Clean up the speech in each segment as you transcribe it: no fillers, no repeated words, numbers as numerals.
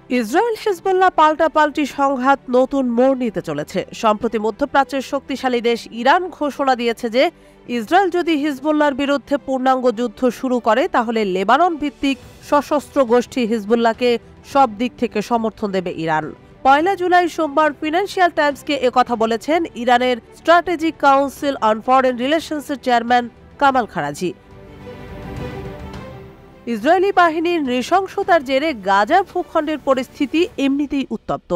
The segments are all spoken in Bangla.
ইসরায়েল হিজবুল্লাহ পাল্টাপাল্টি সংঘাত নতুন মোড় নিতে চলেছে। সম্প্রতি মধ্যপ্রাচ্যের শক্তিশালী দেশ ইরান ঘোষণা দিয়েছে যে ইসরায়েল যদি হিজবুল্লাহর বিরুদ্ধে পূর্ণাঙ্গ যুদ্ধ শুরু করে তাহলে লেবানন ভিত্তিক সশস্ত্র গোষ্ঠী হিজবুল্লাহকে সব দিক থেকে সমর্থন দেবে ইরান। 1 জুলাই সোমবার ফিনান্সিয়াল টাইমসকে একথা বলেছেন ইরানের স্ট্র্যাটেজিক কাউন্সিল অন ফরেন রিলেশনসের চেয়ারম্যান কামাল খারাজি। ইসরায়েলি বাহিনীর নৃশংসতার জেরে গাজা ভূখণ্ডের পরিস্থিতি এমনিতেই উত্তপ্ত।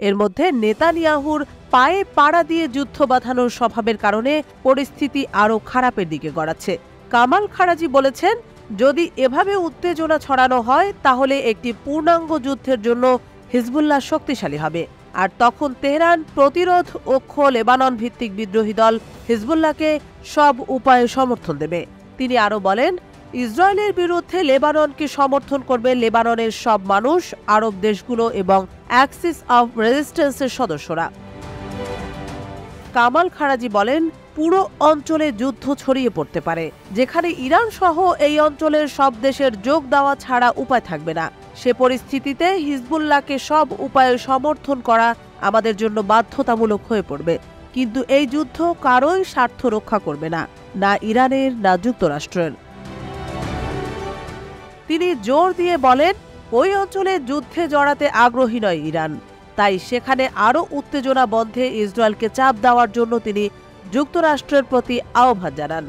এর মধ্যে নেতানিয়াহুর পায়ে পাড়া দিয়ে যুদ্ধ বাঁধানোর স্বভাবের কারণে পরিস্থিতি আরও খারাপের দিকে গড়াচ্ছে। কামাল খারাজি বলেছেন, যদি এভাবে উত্তেজনা ছড়ানো হয় তাহলে একটি পূর্ণাঙ্গ যুদ্ধের জন্য হিজবুল্লাহ শক্তিশালী হবে, আর তখন তেহরান প্রতিরোধ অক্ষ লেবানন ভিত্তিক বিদ্রোহী দল হিজবুল্লাহকে সব উপায়ে সমর্থন দেবে। তিনি আরও বলেন, ইসরায়েলের বিরুদ্ধে লেবাননকে সমর্থন করবে লেবাননের সব মানুষ, আরব দেশগুলো এবং অ্যাক্সিস অফ রেজিস্ট্যান্সের সদস্যরা। কামাল খারাজি বলেন, পুরো অঞ্চলে যুদ্ধ ছড়িয়ে পড়তে পারে, যেখানে ইরান সহ এই অঞ্চলের সব দেশের যোগ দেওয়া ছাড়া উপায় থাকবে না। সে পরিস্থিতিতে হিজবুল্লাহকে সব উপায়ে সমর্থন করা আমাদের জন্য বাধ্যতামূলক হয়ে পড়বে। কিন্তু এই যুদ্ধ কারোই স্বার্থ রক্ষা করবে না, না ইরানের না যুক্তরাষ্ট্রের। তিনি জোর দিয়ে বলেন, ওই অঞ্চলে যুদ্ধে জড়াতে আগ্রহী নয় ইরান, তাই সেখানে আরও উত্তেজনা বন্ধে ইসরায়েলকে চাপ দেওয়ার জন্য তিনি যুক্তরাষ্ট্রের প্রতি আহ্বান জানান।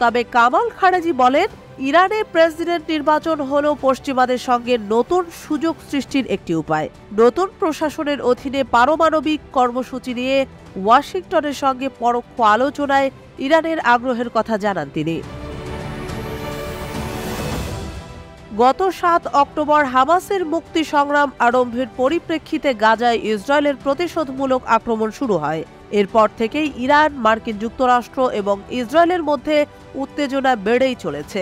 তবে কামাল খারাজি বলেন, ইরানে প্রেসিডেন্ট নির্বাচন হলো পশ্চিমাদের সঙ্গে নতুন সুযোগ সৃষ্টির একটি উপায়। নতুন প্রশাসনের অধীনে পারমাণবিক কর্মসূচি নিয়ে ওয়াশিংটনের সঙ্গে পরোক্ষ আলোচনায় ইরানের আগ্রহের কথা জানান তিনি। গত 7 অক্টোবর হামাসের মুক্তি সংগ্রাম আরম্ভের পরিপ্রেক্ষিতে গাজায় ইসরায়েলের প্রতিশোধমূলক আক্রমণ শুরু হয়। এরপর থেকেই ইরান, মার্কিন যুক্তরাষ্ট্র এবং ইসরায়েলের মধ্যে উত্তেজনা বেড়েই চলেছে।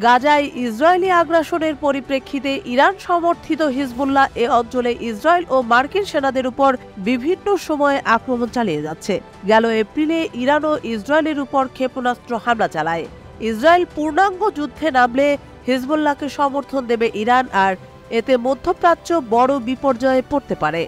গাজায় ইসরায়েলি আগ্রাসনের পরিপ্রেক্ষিতে ইরান সমর্থিত হিজবুল্লাহ এ অঞ্চলে ইসরায়েল ও মার্কিন সেনাদের উপর বিভিন্ন সময়ে আক্রমণ চালিয়ে যাচ্ছে। গেল এপ্রিলে ইরানও ইসরায়েলের উপর ক্ষেপণাস্ত্র হামলা চালায়। ইসরায়েল পূর্ণাঙ্গ যুদ্ধে নামলে হিজবুল্লাহকে সমর্থন দেবে ইরান, আর এতে মধ্যপ্রাচ্য বড় বিপর্যয়ে পড়তে পারে।